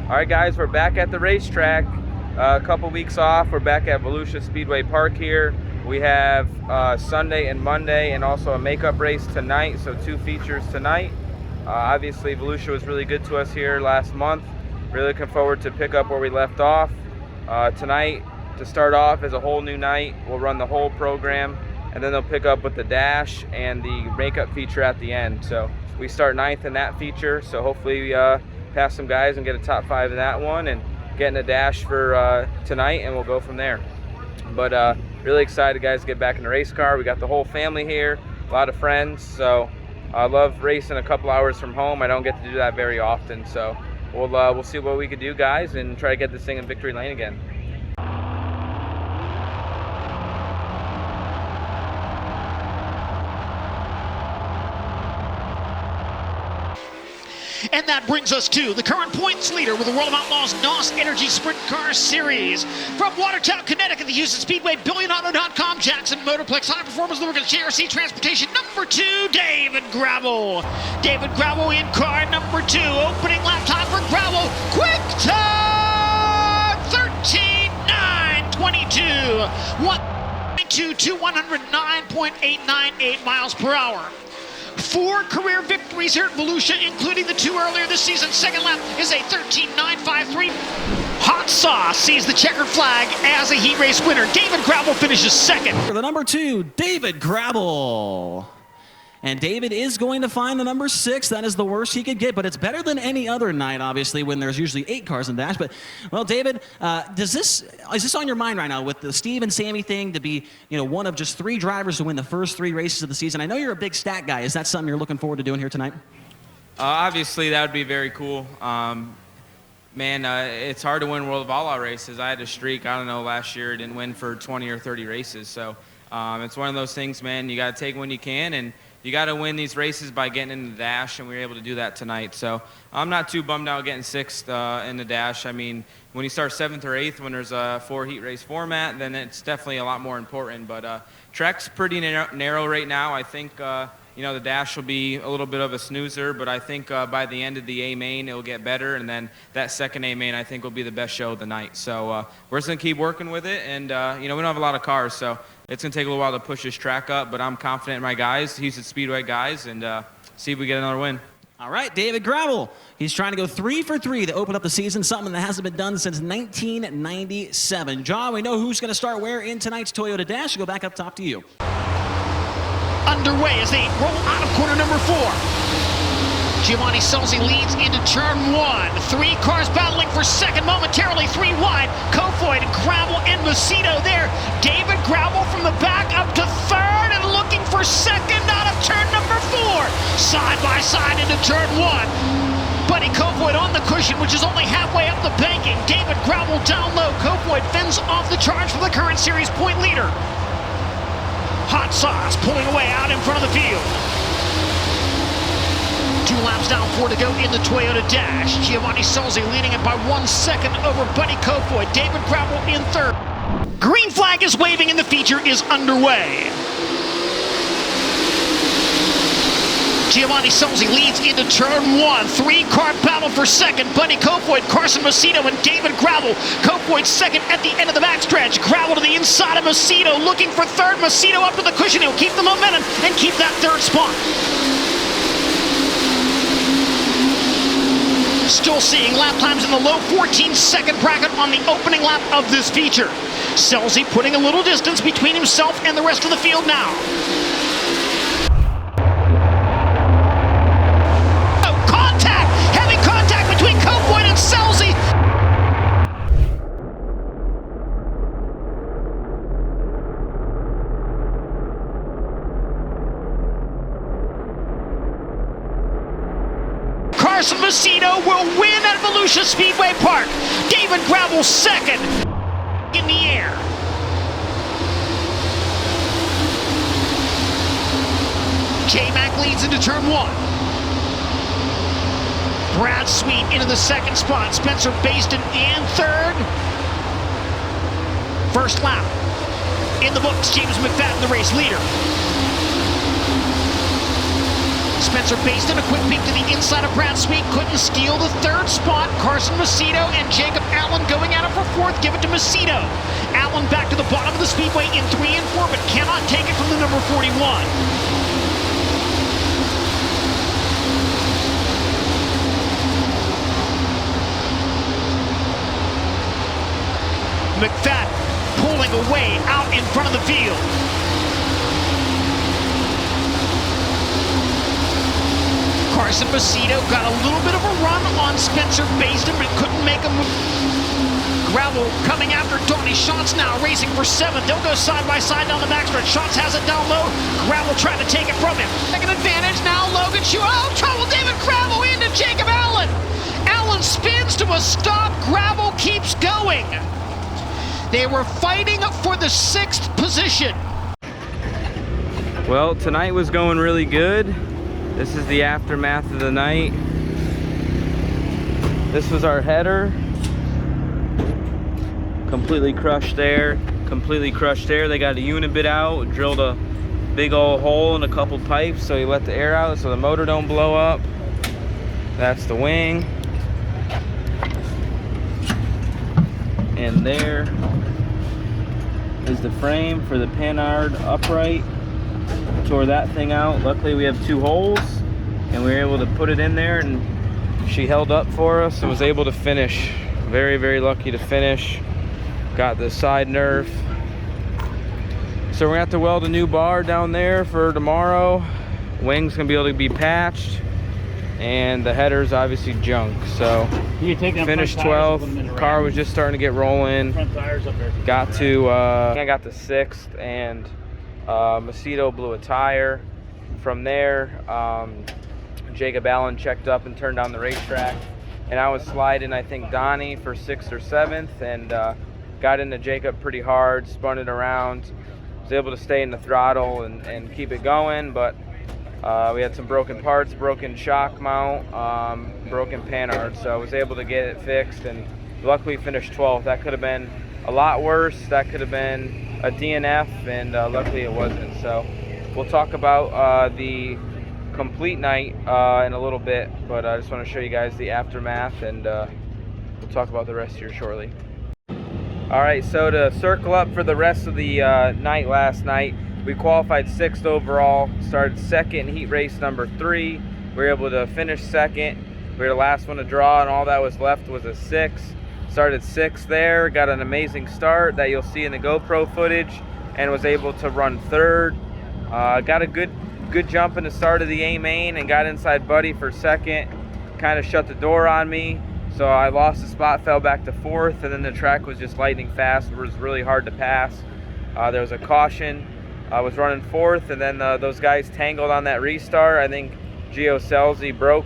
All right, guys, we're back at the racetrack. A couple weeks off. We're back at Volusia Speedway Park here. We have Sunday and Monday, and also a makeup race tonight, so 2 features tonight. Obviously, Volusia was really good to us here last month. Really looking forward to pick up where we left off. Tonight, to start off, is a whole new night. We'll run the whole program, and then they'll pick up with the dash and the makeup feature at the end. So we start 9th in that feature, so hopefully we pass some guys and get a top 5 in that one and get in a dash for tonight, and we'll go from there. But really excited, guys, to get back in the race car. We got the whole family here, a lot of friends, so I love racing a couple hours from home. I don't get to do that very often, so we'll see what we can do, guys, and try to get this thing in victory lane again. And that brings us to the current points leader with the World of Outlaws NOS Energy Sprint Car Series. From Watertown, Connecticut, the Houston Speedway, BillionAuto.com, Jackson Motorplex, High Performance Lubricants, JRC Transportation, number 2, David Gravel. David Gravel in car number 2. Opening lap time for Gravel. Quick time! 13.922. 109.898 miles per hour. 4 career victories here at Volusia, including the 2 earlier this season. Second lap is a 13.953. Hot Sauce sees the checkered flag as a heat race winner. David Gravel finishes second. For the number 2, David Gravel. And David is going to find the number 6. That is the worst he could get, but it's better than any other night, obviously, when there's usually 8 cars in dash. But, well, David, is this on your mind right now with the Steve and Sammy thing to be, one of just 3 drivers to win the first 3 races of the season? I know you're a big stat guy. Is that something you're looking forward to doing here tonight? Obviously, that would be very cool. It's hard to win World of Outlaw races. I had a streak, I don't know, last year I didn't win for 20 or 30 races. So it's one of those things, man, you got to take when you can, and you got to win these races by getting in the dash, and we were able to do that tonight. So I'm not too bummed out getting 6th in the dash. I mean, when you start 7th or 8th when there's a 4 heat race format, then it's definitely a lot more important. But track's pretty narrow right now. I think the dash will be a little bit of a snoozer, but I think by the end of the A main, it'll get better, and then that second A main, I think, will be the best show of the night. So we're just going to keep working with it, and we don't have a lot of cars, so it's going to take a little while to push this track up, but I'm confident in my guys, Houston Speedway guys, and see if we get another win. All right, David Gravel. He's trying to go 3 for 3 to open up the season, something that hasn't been done since 1997. John, we know who's going to start where in tonight's Toyota Dash. Go back up top to you. Underway as they roll out of corner number 4. Giovanni Solzi leads into turn 1. 3 cars battling for second momentarily, 3 wide. Kofoid, Gravel, and Macedo there. David Gravel from the back up to 3rd and looking for second out of turn number 4. Side by side into turn 1. Buddy Kofoid on the cushion, which is only halfway up the banking. David Gravel down low. Kofoid fends off the charge for the current series point leader. Hot Sauce pulling away out in front of the field. 2 laps down, 4 to go in the Toyota Dash. Giovanni Solzi leading it by 1 second over Buddy Kofoid. David Gravel in 3rd. Green flag is waving and the feature is underway. Giovanni Solzi leads into turn 1. 3-car battle for second. Buddy Kofoid, Carson Macedo, and David Gravel. Kofoid second at the end of the backstretch. Gravel to the inside of Macedo, looking for 3rd. Macedo up to the cushion. He'll keep the momentum and keep that 3rd spot. Still seeing lap times in the low 14-second bracket on the opening lap of this feature. Solzi putting a little distance between himself and the rest of the field now. Between Kofoid and Solzi. Carson Macedo will win at Volusia Speedway Park. David Gravel second in the air. J-Mac leads into turn 1. Brad Sweet into the 2nd spot. Spencer Baston in 3rd. First lap in the books. James McFadden, the race leader. Spencer Baston, a quick peek to the inside of Brad Sweet, couldn't steal the third spot. Carson Macedo and Jacob Allen going at it for fourth, give it to Macedo. Allen back to the bottom of the speedway in 3 and 4, but cannot take it from the number 41. McFadden pulling away out in front of the field. Carson Macedo got a little bit of a run on Spencer Baston, but couldn't make a move. Gravel coming after Donnie Schatz now, racing for 7th. They'll go side by side down the backstretch. Schatz has it down low. Gravel trying to take it from him. Second advantage now, Logan Schuh. Oh, trouble, David Gravel into Jacob Allen. Allen spins to a stop. Gravel keeps going. They were fighting for the 6th position. Well, tonight was going really good. This is the aftermath of the night. This was our header. Completely crushed there, completely crushed there. They got a unit bit out, drilled a big old hole in a couple pipes so he let the air out so the motor don't blow up. That's the wing. And there is the frame for the Panhard upright. Tore that thing out. Luckily we have 2 holes and we were able to put it in there, and she held up for us and was able to finish. Very, very lucky to finish. Got the side nerf. So we're gonna have to weld a new bar down there for tomorrow. Wing's gonna be able to be patched, and the header's obviously junk. So finished 12th. Car was just starting to get rolling. Got to I got the 6th, and Macedo blew a tire. From there, Jacob Allen checked up and turned down the racetrack, and I was sliding, I think, Donnie for 6th or 7th, and got into Jacob pretty hard, spun it around, was able to stay in the throttle and keep it going, but we had some broken parts, broken shock mount, broken Panhard, so I was able to get it fixed, and luckily finished 12th. That could have been a lot worse. That could have been a DNF, and luckily it wasn't. So we'll talk about the complete night in a little bit, but I just want to show you guys the aftermath, and we'll talk about the rest here shortly. All right, so to circle up for the rest of the night last night, we qualified 6th overall, started 2nd in heat race number 3. We were able to finish 2nd. We were the last one to draw, and all that was left was a 6. Started 6th there, got an amazing start that you'll see in the GoPro footage, and was able to run 3rd. Got a good jump in the start of the A main and got inside Buddy for 2nd. Kind of shut the door on me, so I lost the spot, fell back to 4th, and then the track was just lightning fast. It was really hard to pass. There was a caution. I was running 4th, and then those guys tangled on that restart. I think Gio Selzy broke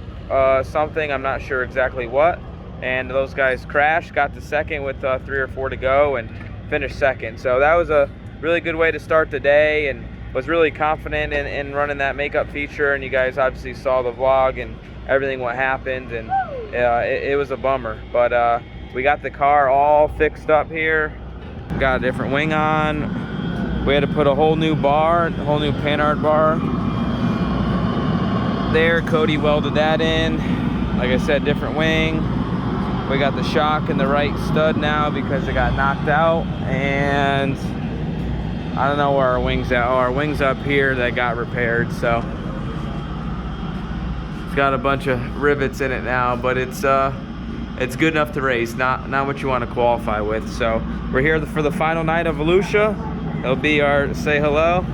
something, I'm not sure exactly what, and those guys crashed, got to 2nd with 3 or 4 to go, and finished 2nd. So that was a really good way to start the day, and was really confident in running that makeup feature, and you guys obviously saw the vlog and everything what happened, and it was a bummer, but we got the car all fixed up here, got a different wing on. We had to put a whole new bar, a whole new Panhard bar there. Cody welded that in. Like I said, different wing. We got the shock in the right stud now because it got knocked out, and I don't know where our wing's at. Oh, our wing's up here that got repaired, so it's got a bunch of rivets in it now, but it's good enough to race, not what you want to qualify with. So we're here for the final night of Volusia. It'll be our say hello.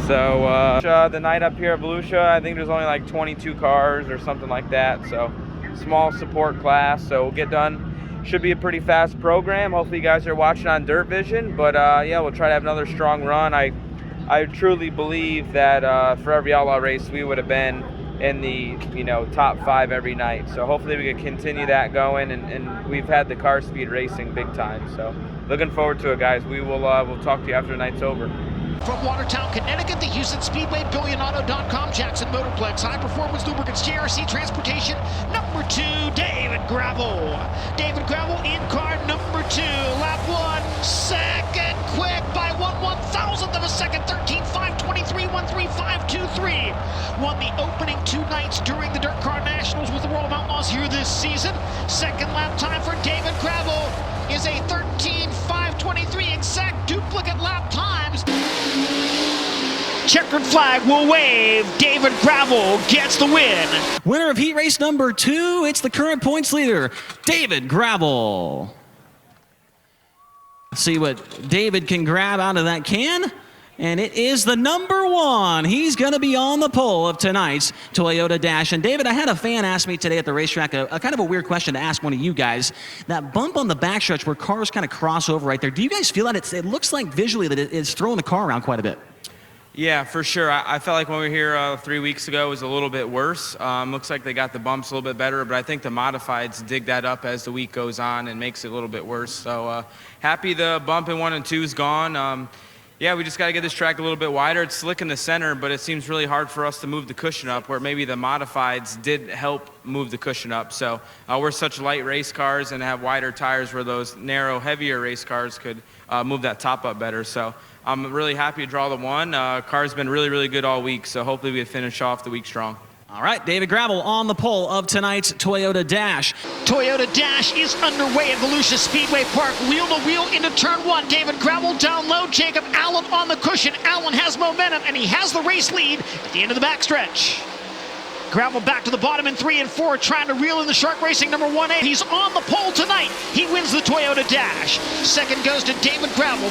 So the night up here at Volusia, I think there's only like 22 cars or something like that. So small support class. So we'll get done. Should be a pretty fast program. Hopefully you guys are watching on Dirt Vision. But yeah, we'll try to have another strong run. I truly believe that for every outlaw race we would have been in the top 5 every night. So hopefully we can continue that going, and we've had the car speed racing big time. So looking forward to it, guys. We'll talk to you after the night's over. From Watertown, Connecticut, the Houston Speedway, BillionAuto.com, Jackson Motorplex, High Performance Lubricants, JRC Transportation, number 2, David Gravel. David Gravel in car number 2, lap 1, second quick by 1/1000th of a second, 13.523, 1:35.23. Won the opening 2 nights during the Dirt Car Nationals with the World of Outlaws here this season. Second lap time for David Gravel is a 13.523, exact duplicate lap times. Checkered flag will wave. David Gravel gets the win. Winner of heat race number 2, it's the current points leader, David Gravel. Let's see what David can grab out of that can. And it is the number 1. He's going to be on the pole of tonight's Toyota Dash. And David, I had a fan ask me today at the racetrack a kind of a weird question to ask one of you guys. That bump on the backstretch where cars kind of cross over right there, do you guys feel that it looks like visually that it's throwing the car around quite a bit? Yeah, for sure. I felt like when we were here 3 weeks ago, it was a little bit worse. Looks like they got the bumps a little bit better, but I think the modifieds dig that up as the week goes on and makes it a little bit worse. So happy the bump in 1 and 2 is gone. Yeah, we just got to get this track a little bit wider. It's slick in the center, but it seems really hard for us to move the cushion up, where maybe the modifieds did help move the cushion up. So we're such light race cars and have wider tires where those narrow, heavier race cars could move that top up better. So I'm really happy to draw the 1. Car's been really, really good all week, so hopefully we can finish off the week strong. All right, David Gravel on the pole of tonight's Toyota Dash. Toyota Dash is underway at Volusia Speedway Park. Wheel to wheel into turn 1. David Gravel down low. Jacob Allen on the cushion. Allen has momentum, and he has the race lead at the end of the backstretch. Gravel back to the bottom in 3 and 4, trying to reel in the Shark Racing number 1A. He's on the pole tonight. He wins the Toyota Dash. Second goes to David Gravel.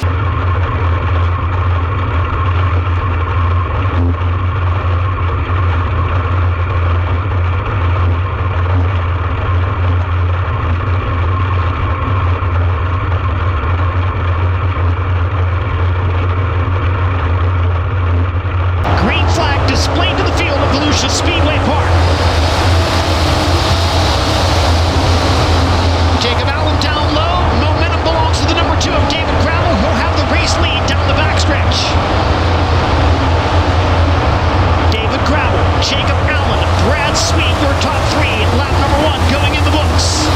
Displayed to the field of Volusia Speedway Park. Jacob Allen down low. Momentum belongs to the number 2 of David Gravel, who'll have the race lead down the backstretch. David Gravel, Jacob Allen, Brad Sweet, your top 3. Lap number 1 going in the books.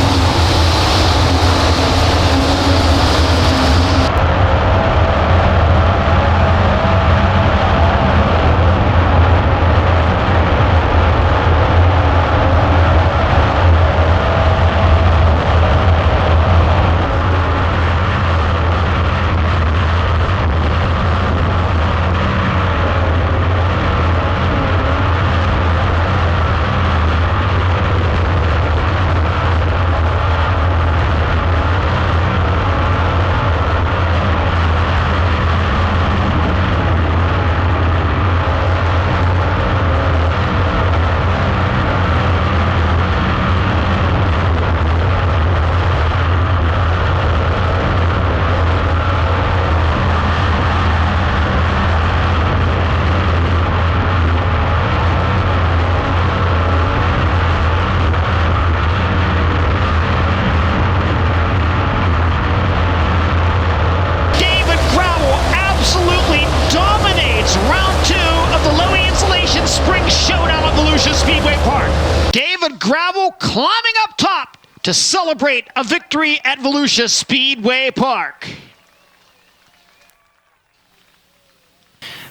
David Gravel climbing up top to celebrate a victory at Volusia Speedway Park.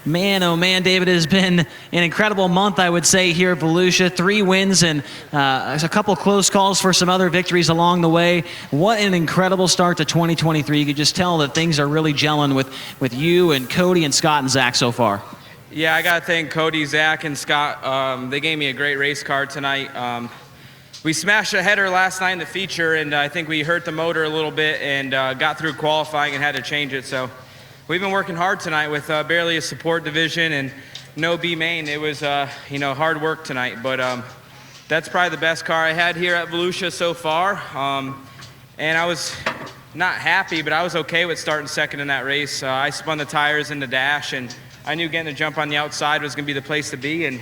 Man, oh man, David, it has been an incredible month, I would say, here at Volusia. 3 wins and a couple close calls for some other victories along the way. What an incredible start to 2023. You could just tell that things are really gelling with you and Cody and Scott and Zach so far. Yeah, I got to thank Cody, Zach, and Scott. They gave me a great race car tonight. We smashed a header last night in the feature, and I think we hurt the motor a little bit and got through qualifying and had to change it. So we've been working hard tonight with barely a support division and no B main. It was hard work tonight, but that's probably the best car I had here at Volusia so far. And I was not happy, but I was okay with starting second in that race. I spun the tires in the dash, and I knew getting a jump on the outside was going to be the place to be, and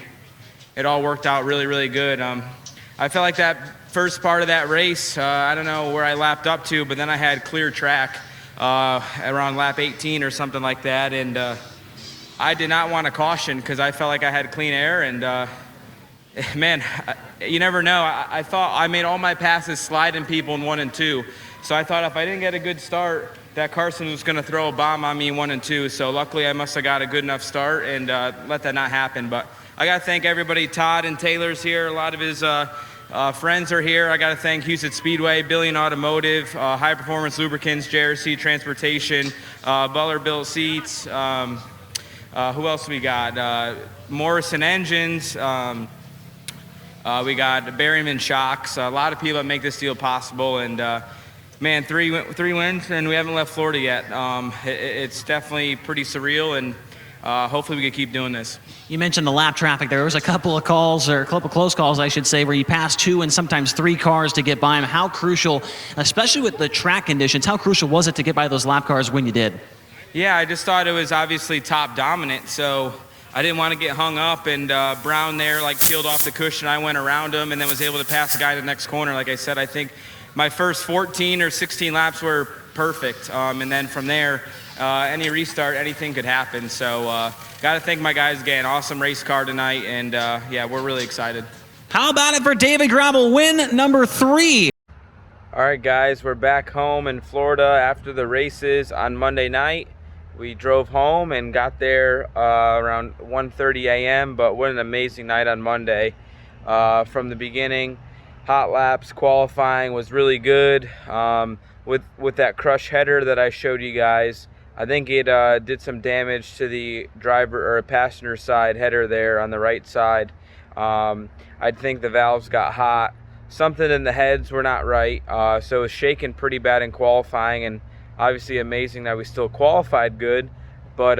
it all worked out really, really good. I felt like that first part of that race, I don't know where I lapped up to, but then I had clear track around lap 18 or something like that, and I did not want to caution because I felt like I had clean air, and man, you never know. I thought I made all my passes sliding people in 1 and 2, so I thought if I didn't get a good start, that Carson was going to throw a bomb on me in 1 and 2. So luckily, I must have got a good enough start and let that not happen. But I got to thank everybody. Todd and Taylor's here. A lot of his friends are here. I got to thank Houston Speedway, Billion Automotive, High Performance Lubricants, JRC Transportation, Butler Built Seats. Who else we got? Morrison Engines. We got Berryman Shocks. A lot of people that make this deal possible. And man, three wins, and we haven't left Florida yet. It's definitely pretty surreal, and hopefully we can keep doing this. You mentioned the lap traffic. There was a couple of calls, or a couple of close calls, I should say, where you passed 2 and sometimes 3 cars to get by them. How crucial, especially with the track conditions, how crucial was it to get by those lap cars when you did? Yeah, I just thought it was obviously top dominant, so I didn't want to get hung up, and Brown there like peeled off the cushion. I went around him and then was able to pass the guy to the next corner. Like I said, I think my first 14 or 16 laps were perfect, and then from there, any restart, anything could happen. So got to thank my guys again. Awesome race car tonight, and yeah, we're really excited. How about it for David Gravel, win number 3? All right, guys, we're back home in Florida after the races on Monday night. We drove home and got there around 1:30 a.m., but what an amazing night on Monday. From the beginning, hot laps, qualifying was really good. With that crush header that I showed you guys, I think it did some damage to the driver or passenger side header there on the right side. I think the valves got hot. Something in the heads were not right, so it was shaking pretty bad in qualifying, and obviously amazing that we still qualified good. But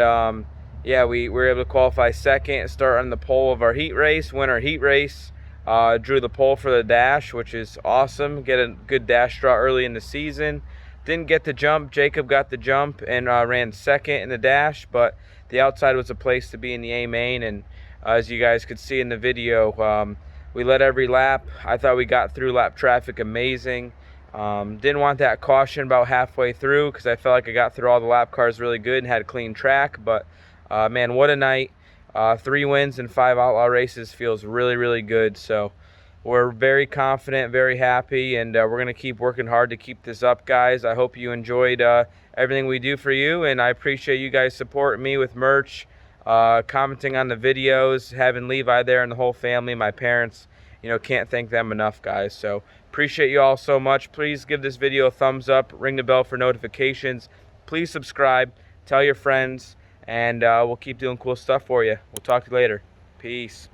yeah, we were able to qualify second, start on the pole of our heat race, win our heat race. Drew the pole for the dash, which is awesome. Get a good dash draw early in the season. Didn't get the jump. Jacob got the jump and ran second in the dash, but the outside was a place to be in the A main. And as you guys could see in the video, we led every lap. I thought we got through lap traffic amazing. Didn't want that caution about halfway through because I felt like I got through all the lap cars really good and had a clean track. But man, what a night. 3 wins and 5 outlaw races feels really, really good. So we're very confident, very happy, and we're going to keep working hard to keep this up, guys. I hope you enjoyed everything we do for you, and I appreciate you guys supporting me with merch, commenting on the videos, having Levi there and the whole family, my parents. You know, can't thank them enough, guys. So appreciate you all so much. Please give this video a thumbs up, ring the bell for notifications. Please subscribe, tell your friends, and we'll keep doing cool stuff for you. We'll talk to you later. Peace.